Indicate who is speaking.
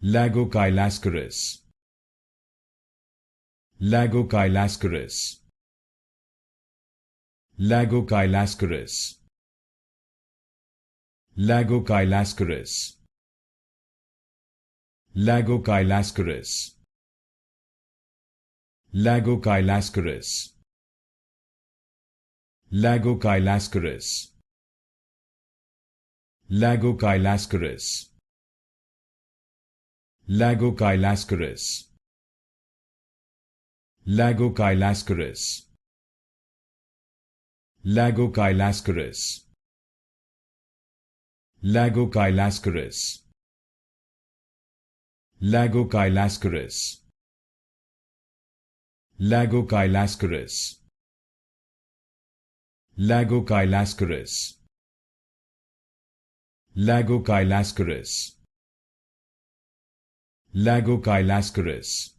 Speaker 1: Lagochilascaris. Lagochilascaris. Lagochilascaris. Lagochilascaris. Lagochilascaris. Lagochilascaris. Lagochilascaris. Lagochilascaris. Lagochilascaris. Lagochilascaris. Lagochilascaris. Lagochilascaris. Lagochilascaris. Lagochilascaris. Lagochilascaris. Lagochilascaris. Lagochilascaris.